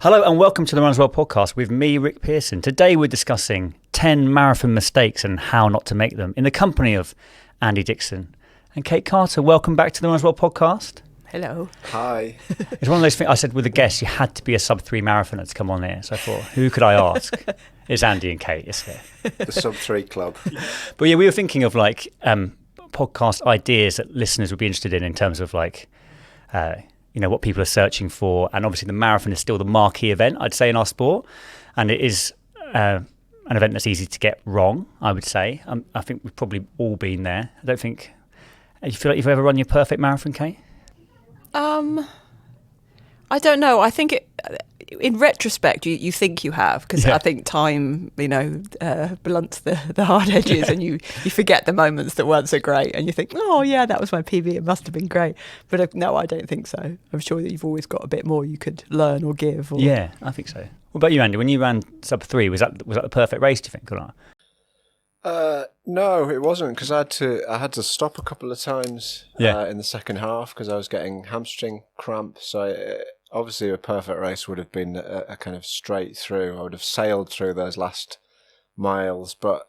Hello and welcome to the Run As Well podcast with me, Rick Pearson. Today we're discussing 10 marathon mistakes and how not to make them in the company of Andy Dixon and Kate Carter. Welcome back to the Run As Well podcast. Hello. Hi. It's one of those things, I said with a guest, you had to be a sub-3 marathoner to come on here. So I thought, who could I ask? It's Andy and Kate, it's here. The sub-3 club. But yeah, we were thinking of like podcast ideas that listeners would be interested in terms of like, what people are searching for. And obviously the marathon is still the marquee event, I'd say, in our sport. And it is an event that's easy to get wrong, I would say. I think we've probably all been there. Do you feel like you've ever run your perfect marathon, Kate? I don't know. I think in retrospect, you think you have, because I think time, blunts the hard edges and you forget the moments that weren't so great and you think, oh yeah, that was my PB, it must have been great. But no, I don't think so. I'm sure that you've always got a bit more you could learn or give. Yeah, I think so. What about you, Andy? When you ran sub-3, was that the perfect race, do you think, or not? No, it wasn't, because I had to stop a couple of times in the second half because I was getting hamstring cramp. So obviously a perfect race would have been a kind of straight through. I would have sailed through those last miles. But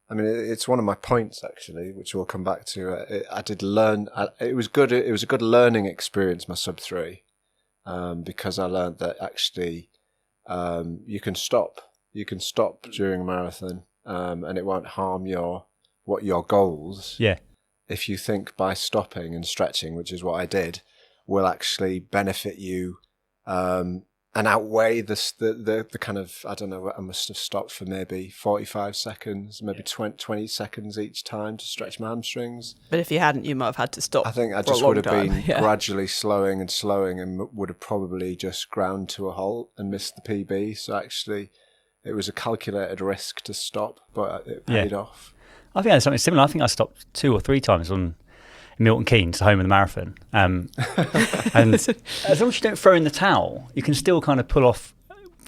it's one of my points actually, which we'll come back to. I did learn. It was good. It was a good learning experience, my sub-3, because I learned that actually you can stop. You can stop during a marathon. And it won't harm your goals. Yeah. If you think by stopping and stretching, which is what I did, will actually benefit you and outweigh the kind of, I don't know, I must have stopped for maybe 45 seconds, maybe 20 seconds each time to stretch my hamstrings. But if you hadn't, you might have had to stop. I think I just would have been gradually slowing and would have probably just ground to a halt and missed the PB. So actually, it was a calculated risk to stop, but it paid off. I think I had something similar. I think I stopped 2 or 3 times on Milton Keynes, the home of the marathon. And as long as you don't throw in the towel, you can still kind of pull off,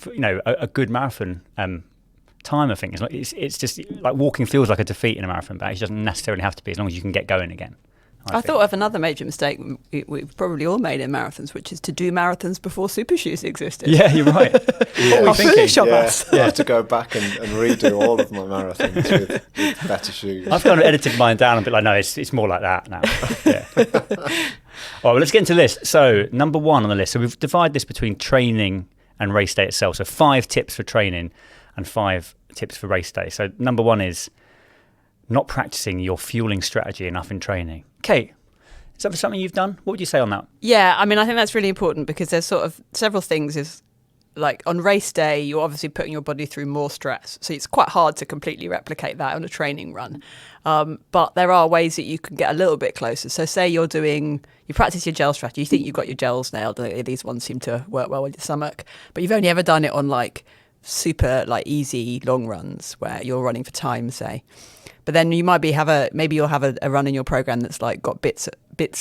a good marathon time. I think it's just like walking feels like a defeat in a marathon, but it doesn't necessarily have to be as long as you can get going again. I thought of another major mistake we've probably all made in marathons, which is to do marathons before super shoes existed. Yeah, you're right. How foolish of us. I have to go back and redo all of my marathons with better shoes. I've kind of edited mine down and been like, no, it's more like that now. Yeah. All right, well, let's get into the list. So number 1 on the list. So we've divided this between training and race day itself. So 5 tips for training and 5 tips for race day. So number 1 is not practicing your fueling strategy enough in training. Kate, is that something you've done? What would you say on that? Yeah, I think that's really important because there's sort of several things. Is like on race day, you're obviously putting your body through more stress. So it's quite hard to completely replicate that on a training run. But there are ways that you can get a little bit closer. So say you practice your gel strategy, you think you've got your gels nailed. These ones seem to work well with your stomach, but you've only ever done it on like super like easy long runs where you're running for time, say. But then you might maybe you'll have a run in your program that's like got bits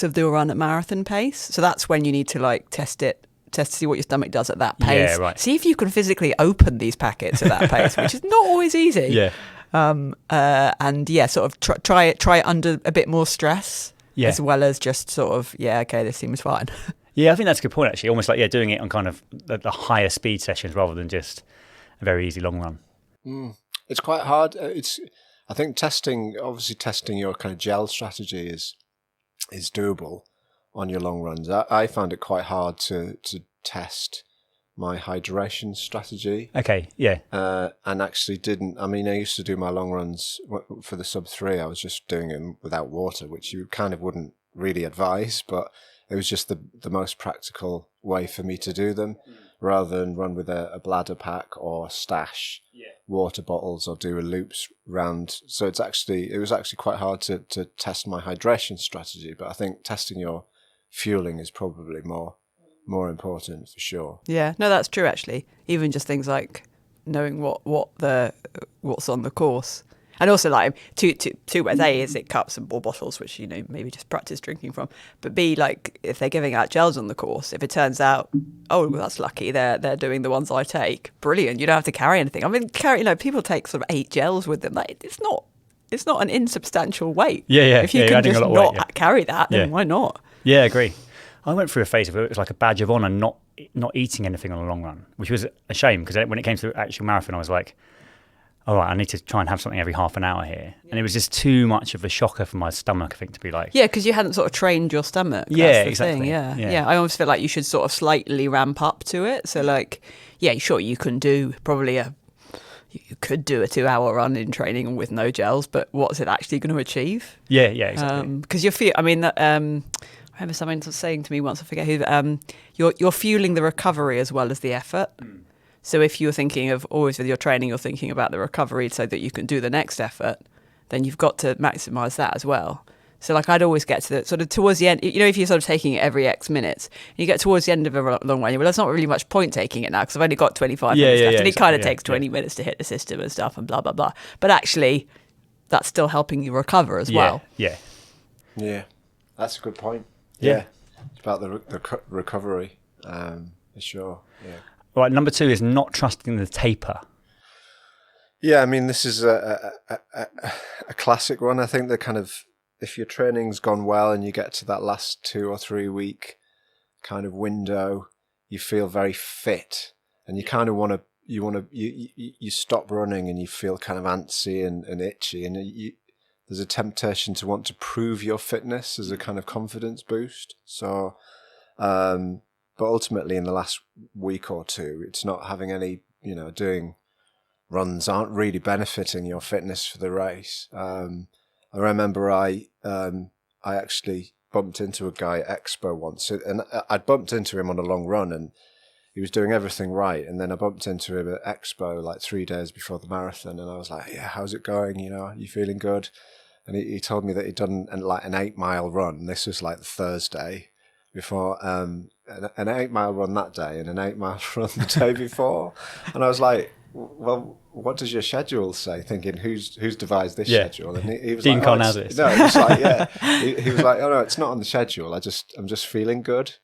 of the run at marathon pace. So that's when you need to like test to see what your stomach does at that pace. Yeah, right. See if you can physically open these packets at that pace, which is not always easy. Yeah. Sort of try it under a bit more stress, as well as just sort of okay, this seems fine. Yeah, I think that's a good point actually. Almost like doing it on kind of the higher speed sessions rather than just a very easy long run. It's quite hard. I think testing your kind of gel strategy is doable on your long runs. I found it quite hard to test my hydration strategy. Okay, yeah. And actually didn't. I used to do my long runs for the sub-3. I was just doing them without water, which you kind of wouldn't really advise, but it was just the most practical way for me to do them, rather than run with a bladder pack or stash water bottles or do a loops round. So it was actually quite hard to test my hydration strategy, but I think testing your fueling is probably more important for sure. Yeah, no, that's true actually. Even just things like knowing what's on the course. And also, like, two ways. A, is it cups and or bottles, which, maybe just practice drinking from. But B, like, if they're giving out gels on the course, if it turns out, oh, well, that's lucky, they're doing the ones I take, brilliant. You don't have to carry anything. People take sort of 8 gels with them. Like, it's not an insubstantial weight. Yeah. If you can just not carry that, then why not? Yeah, I agree. I went through a phase of it was like a badge of honour not eating anything on a long run, which was a shame because when it came to the actual marathon, I was like, all right, I need to try and have something every half an hour here. Yeah. And it was just too much of a shocker for my stomach, I think, to be like... Yeah, because you hadn't sort of trained your stomach. Yeah, exactly. Thing. Yeah. I almost feel like you should sort of slightly ramp up to it. So like, yeah, sure, you can do probably you could do a 2-hour run in training with no gels, but what's it actually going to achieve? Yeah, exactly. Because I remember someone saying to me once, I forget who, you're fueling the recovery as well as the effort. Mm. So if you're thinking of always with your training, you're thinking about the recovery so that you can do the next effort, then you've got to maximise that as well. So like I'd always get to the sort of towards the end, you know, if you're sort of taking it every X minutes, and you get towards the end of a long run, well, there's not really much point taking it now because I've only got 25 minutes left, and it kind of takes 20 minutes to hit the system and stuff and blah, blah, blah. But actually, that's still helping you recover as well. Yeah, that's a good point. Yeah. It's about the recovery, for sure, yeah. Right, number 2 is not trusting the taper. Yeah, I mean, this is a classic one. I think that kind of, if your training's gone well and you get to that last 2 or 3 week kind of window, you feel very fit and you kind of you stop running and you feel kind of antsy and itchy, and there's a temptation to want to prove your fitness as a kind of confidence boost. So, but ultimately in the last week or two, it's not having any, doing runs aren't really benefiting your fitness for the race. I remember I actually bumped into a guy at Expo once, and I'd bumped into him on a long run and he was doing everything right. And then I bumped into him at Expo like 3 days before the marathon, and I was like, yeah, how's it going? Are you feeling good? And he told me that he'd done like an 8-mile run. This was like the Thursday before, an 8-mile run that day and an 8-mile run the day before. And I was like, well, what does your schedule say? Thinking, who's devised this schedule? And he was Dean like, can't have this. No, it was like, yeah. He was like, oh no, it's not on the schedule. I'm just feeling good.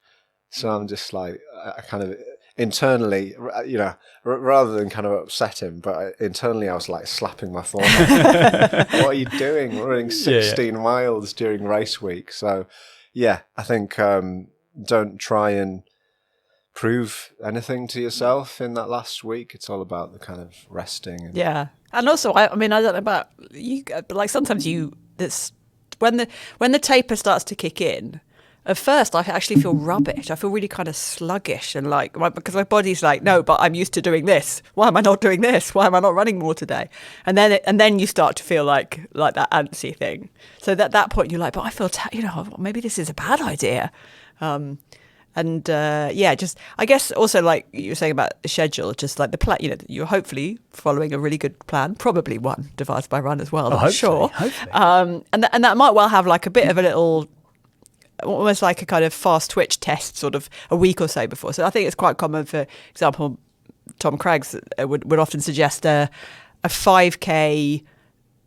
So I'm just like, I kind of internally, rather than kind of upset him, but internally I was like slapping my forehead. What are you doing? We're running 16 miles during race week. So yeah, I think don't try and prove anything to yourself in that last week. It's all about the kind of resting. And also, I don't know about you, but like sometimes it's when the taper starts to kick in. At first, I actually feel rubbish. I feel really kind of sluggish and because my body's like, no, but I'm used to doing this. Why am I not doing this? Why am I not running more today? And then you start to feel like that antsy thing. So at that point, you're like, but I feel, maybe this is a bad idea. Just I guess also like you were saying about the schedule, just like the plan. You're hopefully following a really good plan, probably one devised by Run as well. I'm sure. Hopefully. And that might well have like a bit of a little, almost like a kind of fast twitch test, sort of a week or so before. So I think it's quite common. For example, Tom Craggs would often suggest a 5K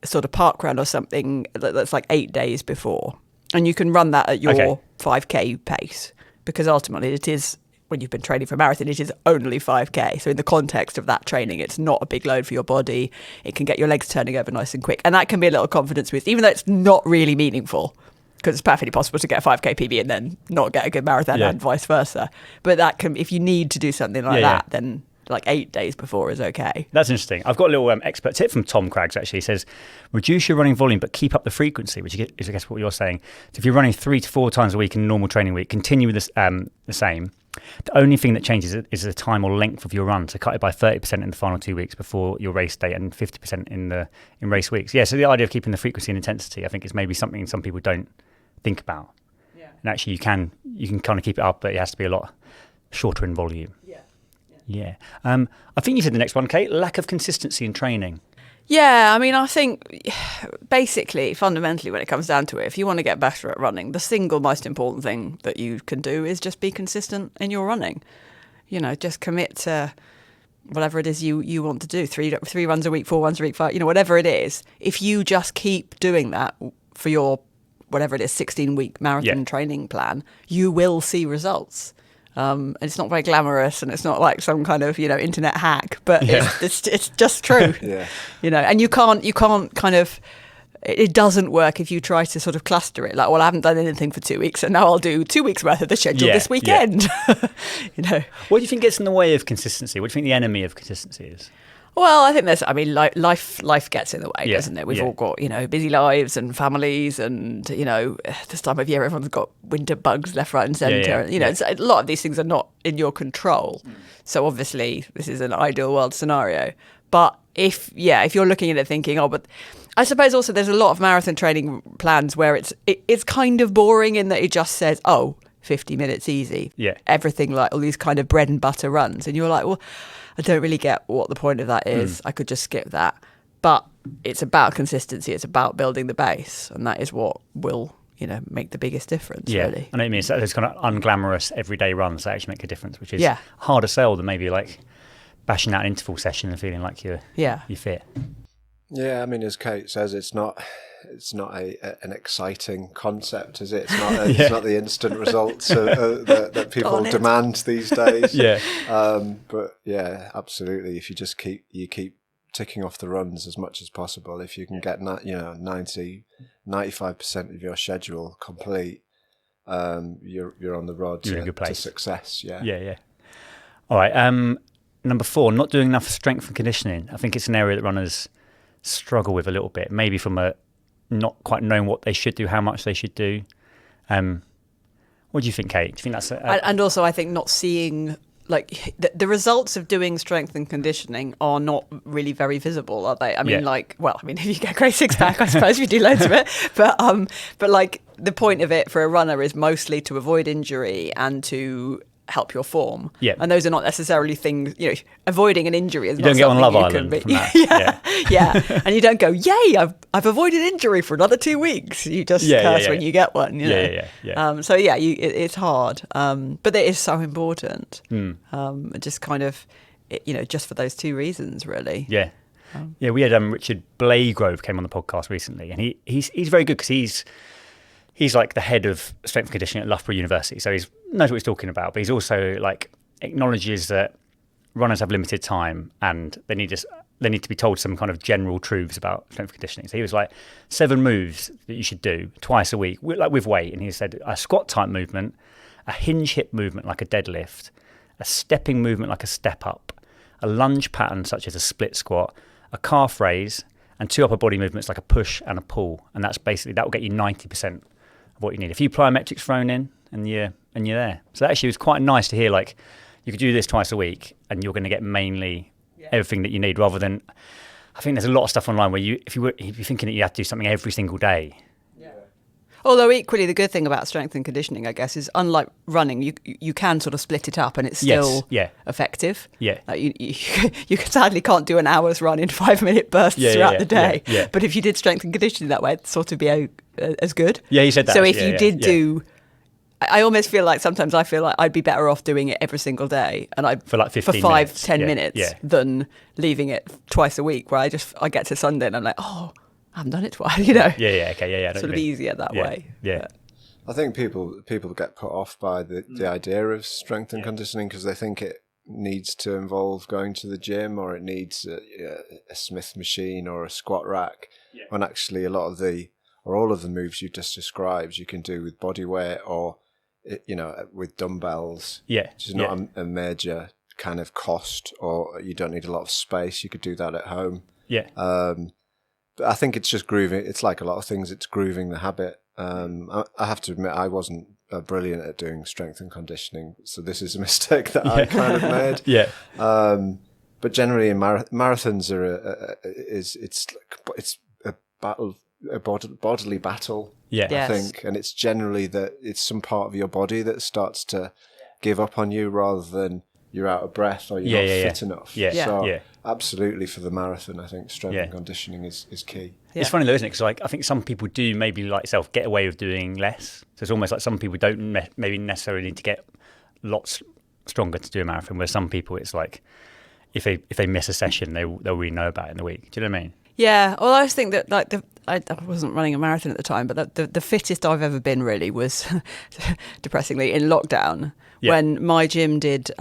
sort of park run or something that's like 8 days before, and you can run that at your 5K pace. Because ultimately it is, when you've been training for a marathon, it is only 5K. So in the context of that training, it's not a big load for your body. It can get your legs turning over nice and quick. And that can be a little confidence boost, even though it's not really meaningful. Because it's perfectly possible to get a 5K PB and then not get a good marathon and vice versa. But that can, if you need to do something like that, then like 8 days before is okay. That's interesting. I've got a little expert tip from Tom Craggs, actually. He says, reduce your running volume, but keep up the frequency, which is, I guess, what you're saying. So if you're running 3 to 4 times a week in a normal training week, continue with this, the same. The only thing that changes is the time or length of your run. So cut it by 30% in the final 2 weeks before your race day and 50% in race weeks. Yeah, so the idea of keeping the frequency and intensity, I think, is maybe something some people don't think about. Yeah. And actually you can kind of keep it up, but it has to be a lot shorter in volume. Yeah. I think you said the next one, Kate, lack of consistency in training. Yeah, I mean, I think basically, fundamentally, when it comes down to it, if you want to get better at running, the single most important thing that you can do is just be consistent in your running. Just commit to whatever it is you want to do, 3 runs a week, 4 runs a week, 5, whatever it is. If you just keep doing that for your, whatever it is, 16-week marathon training plan, you will see results. And it's not very glamorous, and it's not like some kind of internet hack, but it's just true. And you can't kind of, it doesn't work if you try to sort of cluster it. Like, well, I haven't done anything for 2 weeks, and now I'll do 2 weeks worth of the schedule this weekend. You know. What do you think gets in the way of consistency? What do you think the enemy of consistency is? Well, I think life gets in the way, doesn't it? We've all got, busy lives and families, and, this time of year, everyone's got winter bugs left, right and centre. It's, a lot of these things are not in your control. So obviously this is an ideal world scenario. But if you're looking at it thinking, but I suppose also there's a lot of marathon training plans where it's kind of boring in that it just says, 50 minutes easy. Yeah. Everything like all these kind of bread and butter runs. And you're like, well, I don't really get what the point of that is. I could just skip that. But it's about consistency. It's about building the base. And that is what will, make the biggest difference, really. I know what you mean. So those kind of unglamorous everyday runs that actually make a difference, which is harder sell than maybe like bashing out an interval session and feeling like you're fit. Yeah, I mean, as Kate says, it's not an exciting concept, is it? It's not it's not the instant results that people demand these days. But yeah, absolutely. If you just keep ticking off the runs as much as possible, if you can get 95% of your schedule complete, you're on the road to success. Yeah. All right. Number 4, not doing enough strength and conditioning. I think it's an area that runners struggle with a little bit, maybe from a not quite knowing what they should do, how much they should do. What do you think, Kate? Do you think that's and also I think not seeing like the results of doing strength and conditioning are not really very visible, are they? I mean, if you get a great six pack, I suppose you do loads of it, but like the point of it for a runner is mostly to avoid injury and to help your form. Yeah. And those are not necessarily things, avoiding an injury is not something you don't get on Love Island from that. Yeah. And you don't go, yay, I've avoided injury for another 2 weeks. You just curse when you get one, it's hard. But it is so important. Just kind of, just for those 2 reasons, really. Yeah. We had Richard Blagrove came on the podcast recently, and he's very good because he's like the head of strength and conditioning at Loughborough University, so he knows what he's talking about. But he's also like acknowledges that runners have limited time and they need to be told some kind of general truths about strength and conditioning. So he was like 7 moves that you should do twice a week, like with weight. And he said a squat type movement, a hinge hip movement like a deadlift, a stepping movement like a step up, a lunge pattern such as a split squat, a calf raise, and 2 upper body movements like a push and a pull. And that will get you 90% of what you need. A few plyometrics thrown in and you're there. So that actually was quite nice to hear, like, you could do this twice a week and you're going to get mainly everything that you need, rather than, I think there's a lot of stuff online where if you're thinking that you have to do something every single day. Although equally the good thing about strength and conditioning, I guess, is unlike running, you can sort of split it up and it's still effective. Yeah. Like you sadly can't do an hour's run in 5-minute bursts throughout the day. Yeah. But if you did strength and conditioning that way, it'd sort of be as good. Yeah, you said that. So if you did do... I almost feel like sometimes I feel like I'd be better off doing it every single day and for 5-10 minutes than leaving it twice a week, where I get to Sunday and I'm like, I haven't done it twice, Sort of easier that way. Yeah. I think people get put off by the idea of strength and conditioning because they think it needs to involve going to the gym, or it needs a Smith machine or a squat rack, when actually all of the moves you just described you can do with body weight or with dumbbells, which is not a major kind of cost, or you don't need a lot of space. You could do that at home. But I think it's just grooving. It's like a lot of things. It's grooving the habit. I have to admit, I wasn't brilliant at doing strength and conditioning, so this is a mistake that I kind of made. But generally, in marathons it's a battle. A bodily battle, I think, and it's generally that it's some part of your body that starts to give up on you rather than you're out of breath or you're not fit enough. Absolutely, for the marathon, I think strength and conditioning is key. It's funny though, isn't it? Because I think some people do maybe like yourself get away with doing less. So it's almost like some people don't maybe necessarily need to get lots stronger to do a marathon, where some people it's like if they miss a session, they'll really know about it in the week. Do you know what I mean? Yeah, well, I just think that like I wasn't running a marathon at the time, but the fittest I've ever been really was, depressingly, in lockdown when my gym did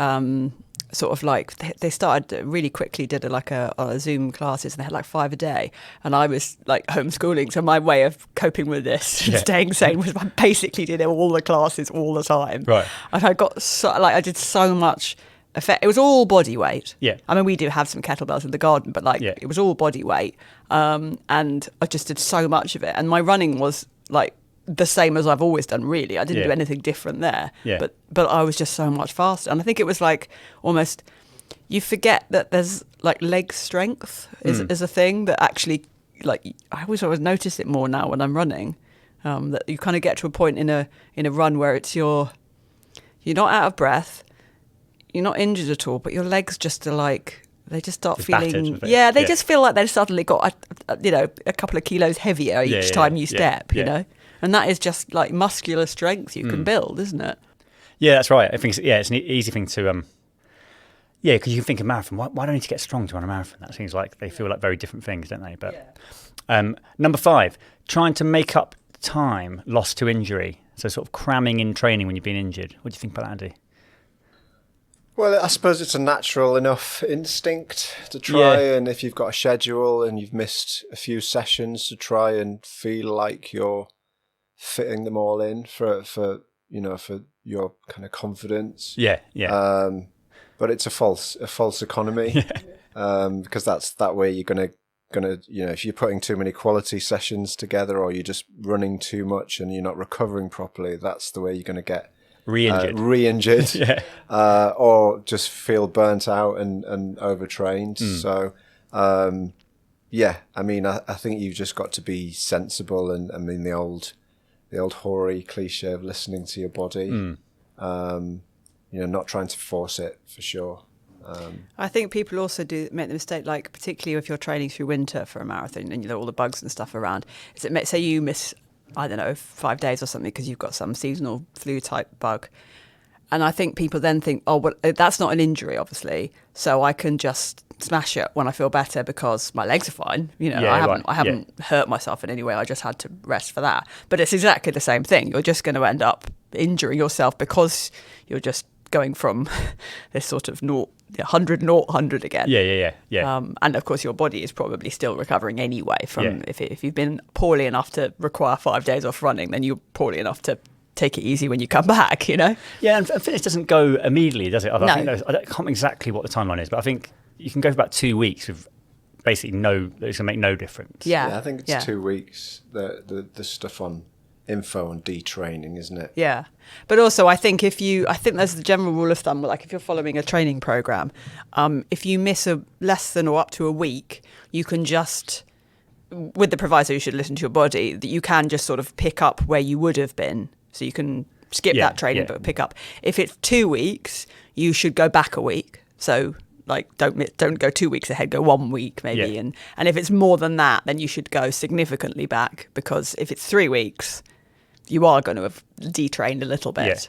sort of like they started really quickly, did a Zoom classes, and they had like 5 a day, and I was like homeschooling, so my way of coping with this, staying sane, was I basically did all the classes all the time, right? And I got I did so much effect. It was all body weight. Yeah, I mean, we do have some kettlebells in the garden, but it was all body weight, and I just did so much of it, and my running was like the same as I've always done, really. I didn't do anything different there, but I was just so much faster. And I think it was like almost, you forget that there's like leg strength is a thing that actually, like, I always notice it more now when I'm running, that you kind of get to a point in a run where it's you're not out of breath, you're not injured at all, but your legs just are like, they just start feeling, they just feel like they've suddenly got a couple of kilos heavier each time you step, you know. And that is just like muscular strength you can build, isn't it? Yeah, that's right. I think it's an easy thing to, because you can think of marathon. Why do I need to get strong to run a marathon? That seems like they feel like very different things, don't they? But number 5, trying to make up time lost to injury. So sort of cramming in training when you've been injured. What do you think about that, Andy? Well, I suppose it's a natural enough instinct to try, and if you've got a schedule and you've missed a few sessions, to try and feel like you're fitting them all in for your kind of confidence. But it's a false economy, because that's that way you're gonna if you're putting too many quality sessions together, or you're just running too much and you're not recovering properly, that's the way you're gonna get re-injured, or just feel burnt out and overtrained. So I mean, I think you've just got to be sensible, and I mean the old hoary cliche of listening to your body, not trying to force it, for sure. I think people also make the mistake, like particularly if you're training through winter for a marathon and all the bugs and stuff around, say you miss, I don't know, 5 days or something because you've got some seasonal flu type bug. And I think people then think, oh, well, that's not an injury, obviously, so I can just smash it when I feel better because my legs are fine. I haven't hurt myself in any way. I just had to rest for that. But it's exactly the same thing. You're just going to end up injuring yourself because you're just going from this sort of 100 again. And of course, your body is probably still recovering anyway from if you've been poorly enough to require 5 days off running, then you're poorly enough to take it easy when you come back, and fitness doesn't go immediately, does it? I No. think I can't remember exactly what the timeline is, but I think you can go for about 2 weeks with basically it's going to make no difference. I think it's 2 weeks, the stuff on info on detraining, isn't it? Yeah, but also I think there's the general rule of thumb, like if you're following a training program, if you miss less than or up to a week, you can just, with the proviso you should listen to your body, that you can just sort of pick up where you would have been. So you can skip that training, but pick up. If it's 2 weeks, you should go back a week. So like don't go 2 weeks ahead, go 1 week maybe. And if it's more than that, then you should go significantly back, because if it's 3 weeks, you are going to have detrained a little bit.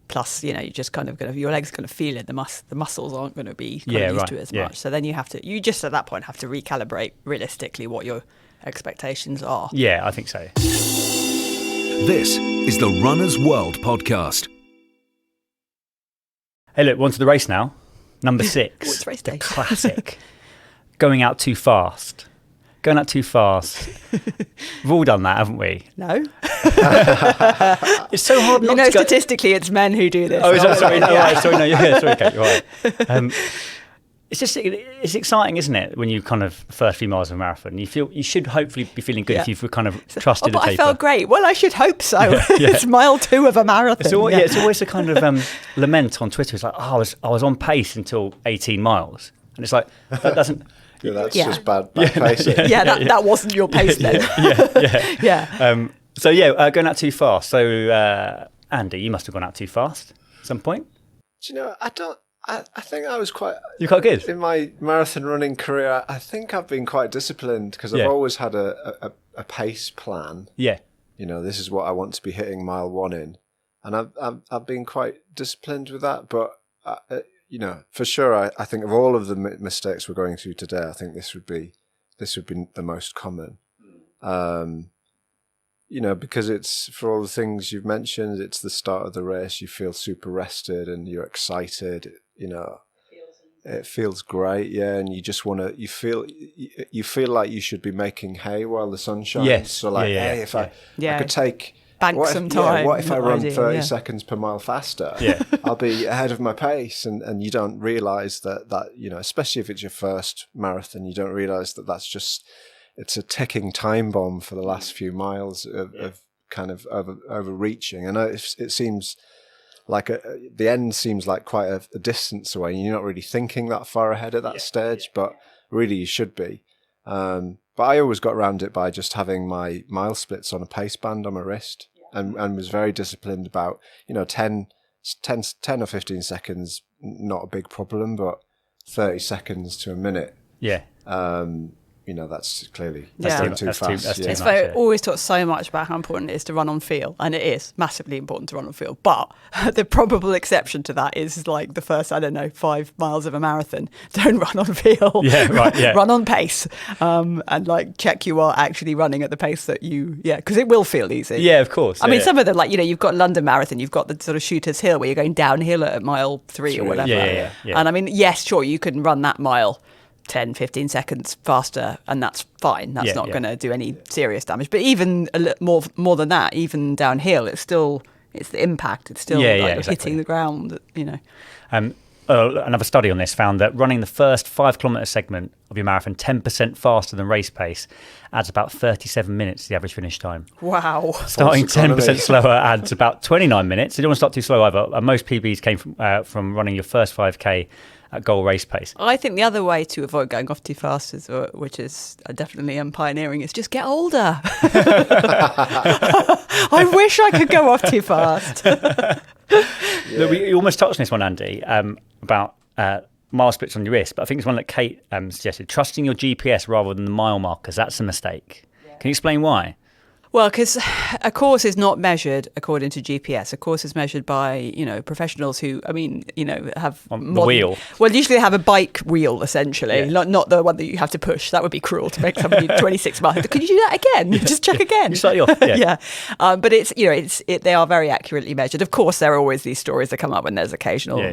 Plus, you're just kind of your legs are going to feel it. The muscles aren't going to be used to it as much. So then you just at that point have to recalibrate realistically what your expectations are. Yeah, I think so. This is the Runner's World podcast. Hey, look, we're on to the race now. Number 6. It's race day. The classic. Going out too fast. Going out too fast. We've all done that, haven't we? No. It's so hard not to go... statistically, it's men who do this. Oh, is that sorry? Sorry, Kate, you're right. It's exciting, isn't it, when you kind of first few miles of a marathon? You should hopefully be feeling good if you've kind of trusted the taper. I felt great. Well, I should hope so. It's mile 2 of a marathon. It's always a kind of lament on Twitter. It's like, I was on pace until 18 miles, and it's like that doesn't. That's just bad pacing. That wasn't your pace then. Going out too fast. So, Andy, you must have gone out too fast at some point. Do you know? I think I was quite... You're quite good? In my marathon running career, I think I've been quite disciplined, because I've always had a pace plan. Yeah. This is what I want to be hitting mile 1 in. And I've been quite disciplined with that. But, for sure, I think of all of the mistakes we're going through today, I think this would be the most common. Because it's, for all the things you've mentioned, it's the start of the race, you feel super rested and you're excited. it feels great, and you just want to. You feel like you should be making hay while the sun shines. Yes. So like, hey, if I could take bank some time. What if I run idea, 30 seconds per mile faster? Yeah. I'll be ahead of my pace, and you don't realise that especially if it's your first marathon, you don't realise that that's just it's a ticking time bomb for the last few miles of kind of overreaching. I know it seems like the end seems like quite a distance away, and you're not really thinking that far ahead at that stage, but really you should be. But I always got around it by just having my mile splits on a pace band on my wrist, and was very disciplined about 10 or 15 seconds, not a big problem, but 30 seconds to a minute. Yeah. That's clearly that's too fast. That's too It's much, very always talked so much about how important it is to run on feel, and it is massively important to run on feel. But the probable exception to that is like the first, 5 miles of a marathon. Don't run on feel. Yeah, right. Yeah. Run on pace, and like check you are actually running at the pace that because it will feel easy. Yeah, of course. I mean, some of them, like you've got London Marathon, you've got the sort of Shooters Hill where you're going downhill at mile 3 or whatever. Yeah. And I mean, yes, sure, you can run that mile 10, 15 seconds faster, and that's fine. That's not going to do any serious damage. But even more than that, even downhill, it's the impact. It's still you're hitting the ground. Another study on this found that running the first 5 kilometre segment of your marathon 10% faster than race pace adds about 37 minutes to the average finish time. Wow. Starting 10% slower adds about 29 minutes. So you don't want to start too slow either. Most PBs came from running your first 5K at goal race pace. I think the other way to avoid going off too fast, which is definitely pioneering, is just get older. I wish I could go off too fast. Look, we almost touched on this one, Andy, about mile splits on your wrist, but I think it's one that Kate suggested. Trusting your GPS rather than the mile markers, that's a mistake. Can you explain why? Well, because a course is not measured according to GPS. A course is measured by, professionals who, have the wheel. Well, usually they have a bike wheel, essentially, not the one that you have to push. That would be cruel to make somebody 26 miles. Could you do that again? Just check again. You're slightly off. Yeah. But they are very accurately measured. Of course, there are always these stories that come up when there's occasional.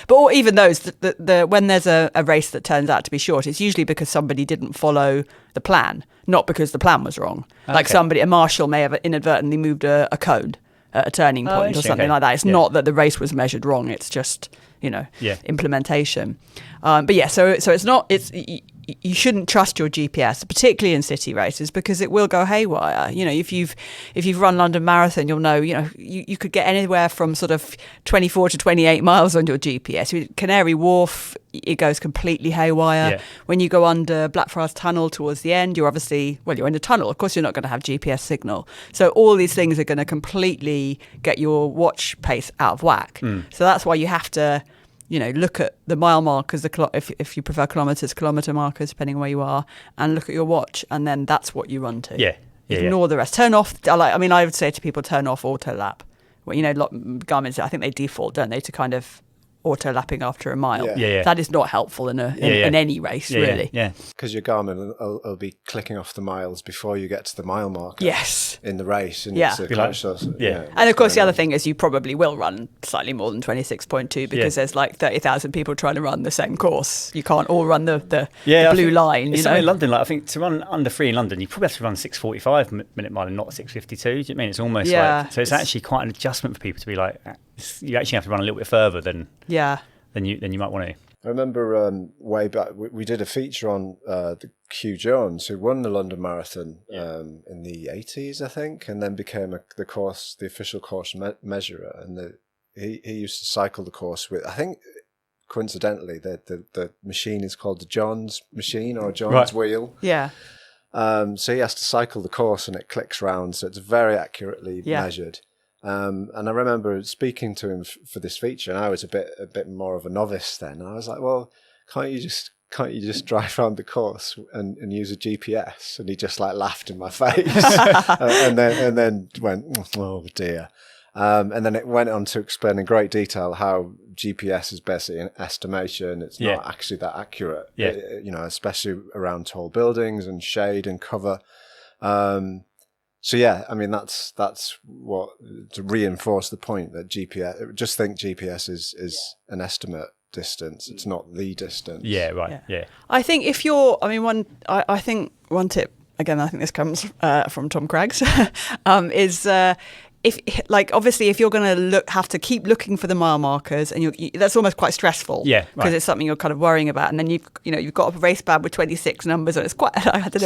But even those, when there's a race that turns out to be short, it's usually because somebody didn't follow the plan, not because the plan was wrong. Okay. Like a marshal may have inadvertently moved a cone at a turning point or something like that. It's not that the race was measured wrong. It's just, implementation. So it's not, you shouldn't trust your GPS, particularly in city races, because it will go haywire. If you've run London Marathon, you'll know, you could get anywhere from sort of 24 to 28 miles on your GPS. Canary Wharf, it goes completely haywire. Yeah. When you go under Blackfriars Tunnel towards the end, you're in a tunnel. Of course, you're not going to have GPS signal. So all these things are going to completely get your watch pace out of whack. So that's why you have to look at the mile markers, if you prefer kilometre markers, depending on where you are, and look at your watch, and then that's what you run to. Ignore the rest. Turn off. I would say to people, turn off auto lap. Well, Garmin, I think they default, don't they, to kind of auto lapping after a mile. That is not helpful in any race, really. Because your Garmin will be clicking off the miles before you get to the mile marker. Yes. In the race. And it's a clash. And of course, the other thing is you probably will run slightly more than 26.2 because there's like 30,000 people trying to run the same course. You can't all run the blue line. It's in London. I think to run under 3 in London, you probably have to run 6:45 minute mile and not 6:52. Do you know what I mean? It's almost so it's actually quite an adjustment for people to be like, you actually have to run a little bit further than you might want to. I remember way back, we did a feature on the Q Jones, who won the London Marathon in the 80s, I think, and then became the official course measurer. And he used to cycle the course with, I think, coincidentally, the machine is called the John's machine or John's wheel. Yeah. So he has to cycle the course and it clicks round, so it's very accurately measured. And I remember speaking to him for this feature, and I was a bit more of a novice then. And I was like, "Well, can't you just drive around the course and use a GPS?" And he just like laughed in my face, and then went, "Oh dear." And then it went on to explain in great detail how GPS is basically an estimation. It's not actually that accurate, especially around tall buildings and shade and cover. So that's what, to reinforce the point that GPS. Just think GPS is an estimate distance. It's not the distance. Yeah, right. Yeah. I think if you're, I think one tip, again, I think this comes from Tom Craig's, is if obviously if you're going to have to keep looking for the mile markers, and that's almost quite stressful. Yeah, because it's something you're kind of worrying about, and then you've got a race bad with 26 numbers, and it's quite.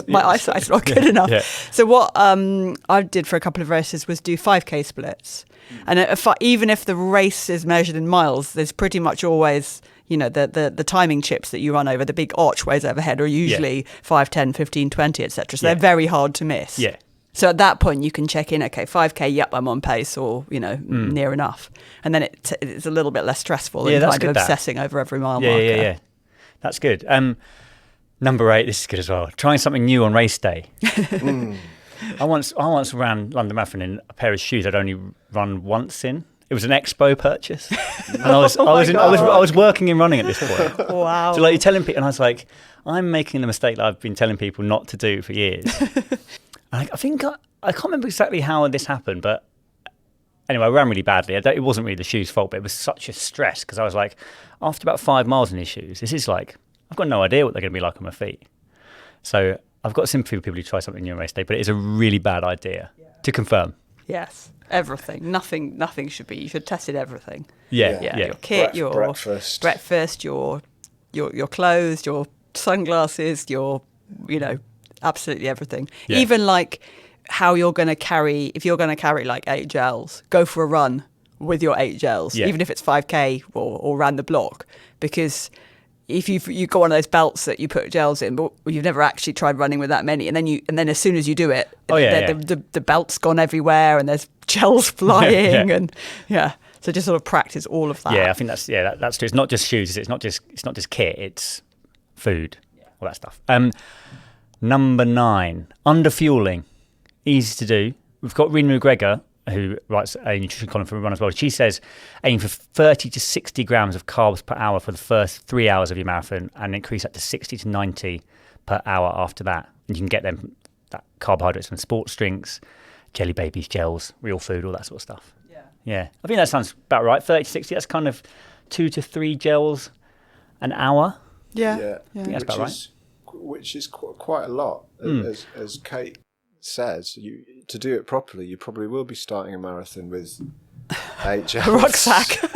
My eyesight's not good enough. Yeah. So what I did for a couple of races was do 5K splits, and even if the race is measured in miles, there's pretty much always. The timing chips that you run over, the big archways overhead, are usually 5, 10, 15, 20, etc. So they're very hard to miss. Yeah. So at that point, you can check in, okay, 5K, yep, I'm on pace, or, near enough. And then it's a little bit less stressful than kind of obsessing over every mile marker. Yeah. That's good. Number 8, this is good as well. Trying something new on race day. I once ran London Marathon in a pair of shoes I'd only run once in. It was an expo purchase, and I was working in running at this point. Wow! So you're telling people, and I was like, I'm making the mistake that I've been telling people not to do for years. I think I can't remember exactly how this happened, but anyway, I ran really badly. It wasn't really the shoes' fault, but it was such a stress because I was like, after about 5 miles in these shoes, this is like I've got no idea what they're going to be like on my feet. So I've got sympathy for people who try something new on race day, but it is a really bad idea to confirm. Yes. Everything, nothing should be. You should test it everything. Yeah. Your kit, your breakfast, your clothes, your sunglasses, your absolutely everything. Yeah. Even like how you're going to carry. If you're going to carry like 8 gels, go for a run with your 8 gels, even if it's 5K or round the block, because. If you've got one of those belts that you put gels in, but you've never actually tried running with that many, and then as soon as you do it, the belt's gone everywhere, and there's gels flying, and so just sort of practice all of that. Yeah, I think that's true. It's not just shoes. It's not just kit. It's food, all that stuff. Number 9, underfueling, easy to do. We've got Rena McGregor, who writes a nutrition column for Run as well. She says aim for 30 to 60 grams of carbs per hour for the first 3 hours of your marathon, and increase that to 60 to 90 per hour after that. And you can get that carbohydrates from sports drinks, jelly babies, gels, real food, all that sort of stuff. Yeah. I think that sounds about right. 30 to 60, that's kind of 2 to 3 gels an hour. Yeah. I think that's about right. Which is quite a lot, as Kate says. To do it properly, you probably will be starting a marathon with 8 gels. Rucksack. So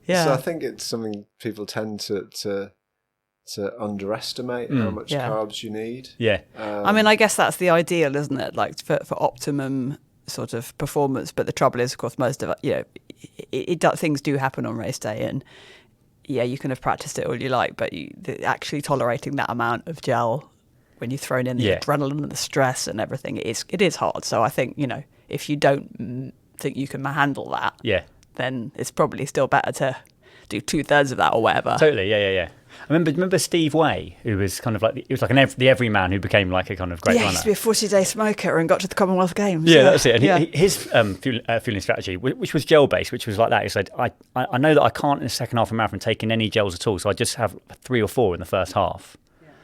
I think it's something people tend to underestimate how much carbs you need. Yeah. I guess that's the ideal, isn't it? Like for optimum sort of performance. But the trouble is, of course, most of it, things do happen on race day, and you can have practiced it all you like, but actually tolerating that amount of gel. When you've thrown in the adrenaline and the stress and everything, it is hard. So I think, if you don't think you can handle that, then it's probably still better to do 2/3 of that or whatever. Totally, yeah. I remember Steve Way, who was kind of like, he was like the everyman who became like a kind of great runner. He used to be a 40-day smoker and got to the Commonwealth Games. Yeah, that's it. And his fueling strategy, which was gel-based, which was like that, he said, I know that I can't in the second half of a marathon take in any gels at all, so I just have 3 or 4 in the first half.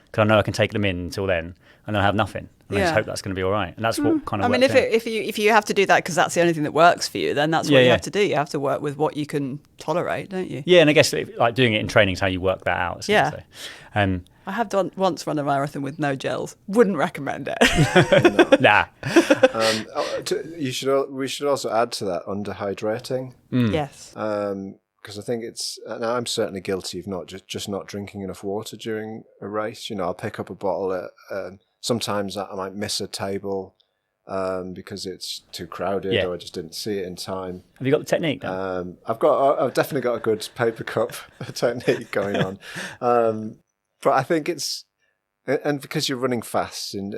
Because I know I can take them in until then, and then I have nothing. And I just hope that's going to be all right. And that's what kind of. If you have to do that because that's the only thing that works for you, then that's what you have to do. You have to work with what you can tolerate, don't you? Yeah, and I guess like doing it in training is how you work that out. Yeah. So. I have once run a marathon with no gels. Wouldn't recommend it. Nah. We should also add to that underhydrating. Yes. Because I think and I'm certainly guilty of not just not drinking enough water during a race. I'll pick up a bottle. Sometimes I might miss a table because it's too crowded, or I just didn't see it in time. Have you got the technique? I've definitely got a good paper cup technique going on. But I think and because you're running fast, and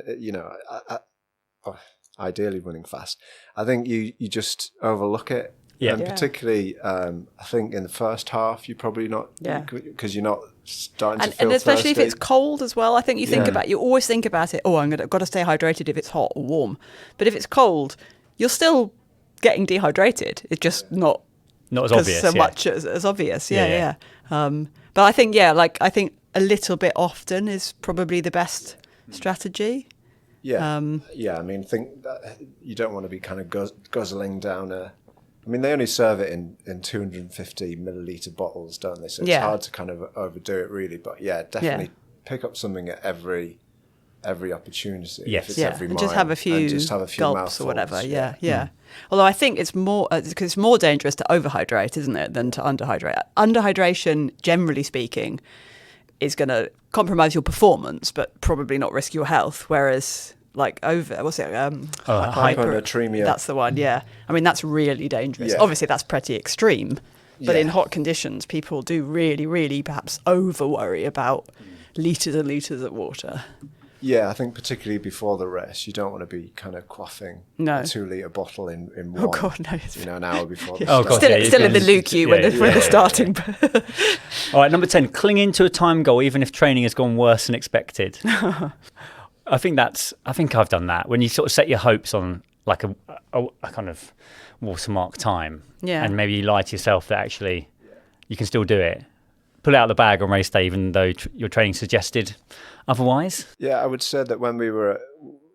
ideally running fast, I think you just overlook it. Yeah. And particularly, I think in the first half, you're probably not, because you're not starting to feel and especially thirsty. if it's cold as well. I think you always think about it. Oh, I've got to stay hydrated if it's hot or warm. But if it's cold, you're still getting dehydrated. It's just not as obvious. So much as obvious. Yeah. But I think, I think a little bit often is probably the best strategy. Yeah. I mean, think that you don't want to be kind of guzzling down a I mean, they only serve it in 250 milliliter bottles, don't they? So it's hard to kind of overdo it, really. But yeah, definitely pick up something at every opportunity. Yes. If it's every and mile, just have a few, gulps or whatever. Yeah. Although I think it's more because it's more dangerous to overhydrate, isn't it, than to underhydrate. Underhydration, generally speaking, is going to compromise your performance, but probably not risk your health. Whereas hyponatremia. That's the one. Yeah. I mean, that's really dangerous. Yeah. Obviously, that's pretty extreme. But Yeah. in hot conditions, people do really, really perhaps over worry about litres and litres of water. Yeah, I think particularly before the race, you don't want to be kind of quaffing a 2-litre bottle in one. Oh God, no! An hour before the Oh, start. God, Still in the Luke when they're starting. All right, number 10, clinging to a time goal even if training has gone worse than expected. I think I've done that. When you sort of set your hopes on like a kind of watermark time, and maybe you lie to yourself that actually you can still do it. Pull it out of the bag on race day, even though your training suggested otherwise. Yeah, I would say that when we were,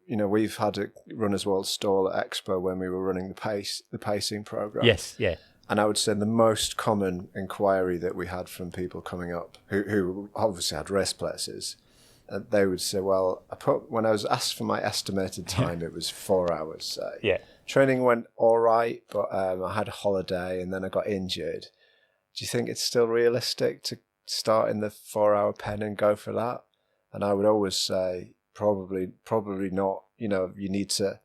we've had a Runners World stall at Expo when we were running the pacing program. Yes, yeah. And I would say the most common inquiry that we had from people coming up who obviously had race places, they would say, well, when I was asked for my estimated time, it was 4 hours, say. Yeah. Training went all right, but I had a holiday and then I got injured. Do you think it's still realistic to start in the 4-hour pen and go for that? And I would always say, probably not. You need to,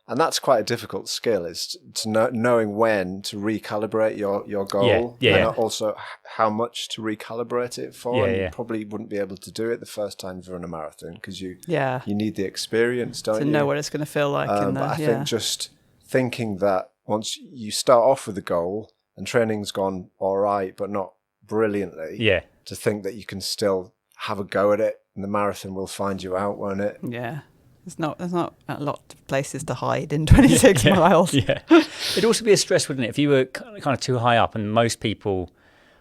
and that's quite a difficult skill, is to knowing when to recalibrate your goal, and also how much to recalibrate it for. And you probably wouldn't be able to do it the first time you run a marathon because you need the experience, don't you? To know what it's going to feel like. But I think just thinking that once you start off with a goal and training's gone all right, but not brilliantly, to think that you can still have a go at it and the marathon will find you out, won't it? Yeah. There's not a lot of places to hide in 26 miles. Yeah. It'd also be a stress, wouldn't it? If you were kind of too high up, and most people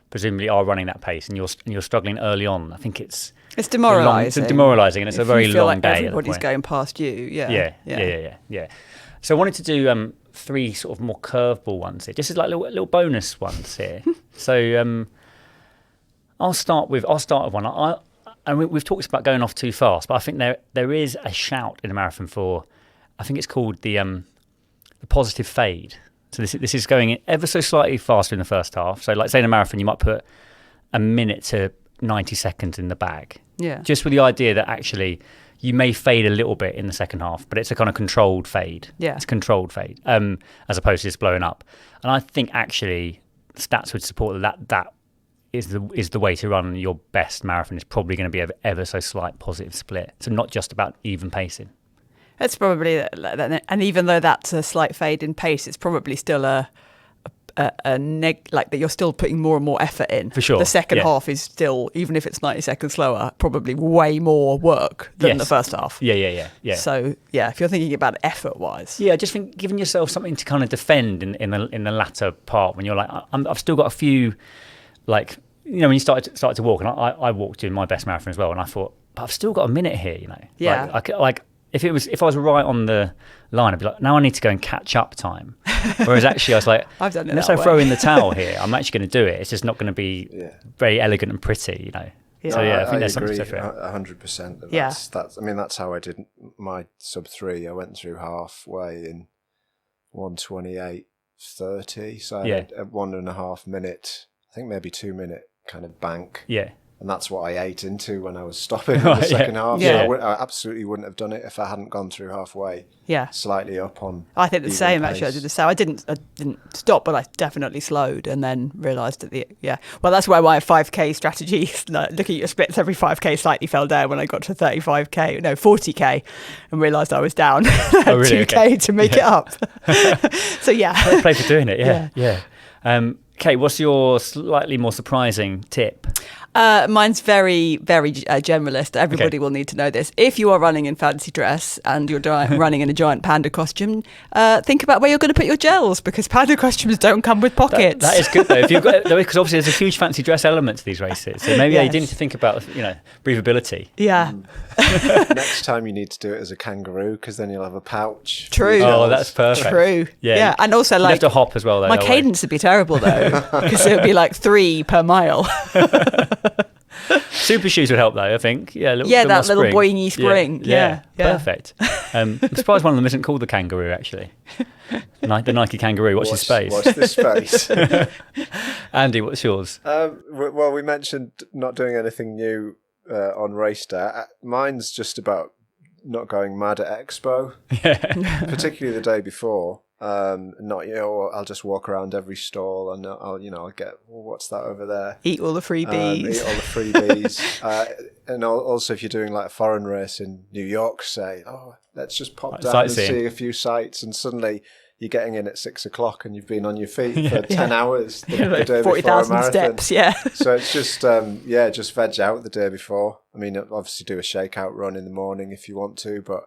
presumably are running that pace, and you're struggling early on, I think it's demoralising. It's demoralising, and it's a very long day. Everybody's going past you. Yeah. So I wanted to do 3 sort of more curveball ones here, just as like little bonus ones here. So I'll start with one. And we've talked about going off too fast, but I think there is a shout in a marathon for, I think it's called the positive fade. So this is going ever so slightly faster in the first half. So like say in a marathon, you might put a minute to 90 seconds in the bag. Yeah. Just with the idea that actually you may fade a little bit in the second half, but it's a kind of controlled fade. Yeah. It's a controlled fade, as opposed to just blowing up. And I think actually stats would support that is the way to run your best marathon. It's probably going to be an ever so slight positive split. So not just about even pacing. It's probably, and even though that's a slight fade in pace, it's probably still like that you're still putting more and more effort in. For sure. The second half is still, even if it's 90 seconds slower, probably way more work than the first half. Yeah. So if you're thinking about it effort-wise. Yeah, I just think giving yourself something to kind of defend in the latter part when you're like, I've still got a few, like, when you started to walk, and I walked in my best marathon as well, and I thought, but I've still got a minute here, Yeah. Like if I was right on the line, I'd be like, now I need to go and catch up time. Whereas actually I was like, I've done it unless that I throw way. in the towel here, I'm actually going to do it. It's just not going to be very elegant and pretty, Yeah. So I think there's agree something to it. 100%. That's how I did my sub 3. I went through halfway in 1:28:30. So I had a 1.5 minute, I think maybe 2 minute kind of bank. Yeah. And that's what I ate into when I was stopping in the second half. Yeah. So I absolutely wouldn't have done it if I hadn't gone through halfway. Yeah. Slightly up on. I think the even same, pace. actually. I did the same. I didn't stop, but I definitely slowed and then realised that well, that's why my 5K strategy, looking at your splits every 5K, slightly fell down when I got to 40K, and realised I was down 2K to make it up. So Fair play for doing it, yeah. Okay, what's your slightly more surprising tip? Mine's very, very generalist. Everybody will need to know this. If you are running in fancy dress and you're running in a giant panda costume, think about where you're going to put your gels, because panda costumes don't come with pockets. That is good though. If you've got, because obviously there's a huge fancy dress element to these races, so maybe you do need to think about breathability. Yeah. Next time you need to do it as a kangaroo, because then you'll have a pouch. True. Oh, that's perfect. True. Yeah. And also, you have to hop as well though. My cadence would be terrible though, because it would be like 3 per mile. Super shoes would help though, I think. That little boingy spring. Yeah. Perfect. I'm surprised one of them isn't called the kangaroo actually. The Nike kangaroo. Watch the space. Watch this space. Andy, what's yours? Well, we mentioned not doing anything new on race day. Mine's just about not going mad at Expo, particularly the day before. I'll just walk around every stall and I'll get, what's that over there? Eat all the freebies. And also if you're doing like a foreign race in New York, say, let's just pop down and see a few sights, and suddenly you're getting in at 6 o'clock and you've been on your feet for 10 hours the day 40,000 steps. So it's just just veg out the day before. I mean, obviously do a shakeout run in the morning if you want to, but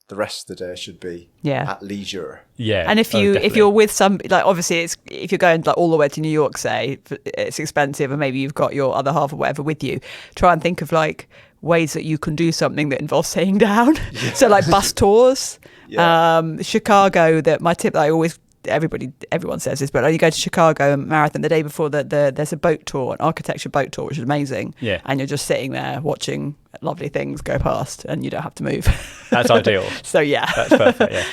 the rest of the day should be at leisure. Yeah. And if you're with some, like, obviously if you're going like all the way to New York, say, it's expensive, and maybe you've got your other half or whatever with you, try and think of like ways that you can do something that involves staying down. So like bus tours. Chicago, my tip that I always, everyone says this, but you go to Chicago marathon the day before, there's a boat tour, an architecture boat tour, which is amazing. Yeah. And you're just sitting there watching lovely things go past and you don't have to move. That's ideal. So yeah. That's perfect, yeah.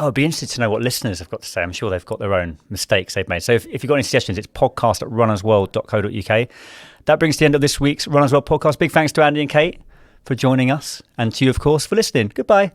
I'd be interested to know what listeners have got to say. I'm sure they've got their own mistakes they've made. So if you've got any suggestions, it's podcast@runnersworld.co.uk. That brings to the end of this week's Runners World podcast. Big thanks to Andy and Kate for joining us, and to you, of course, for listening. Goodbye.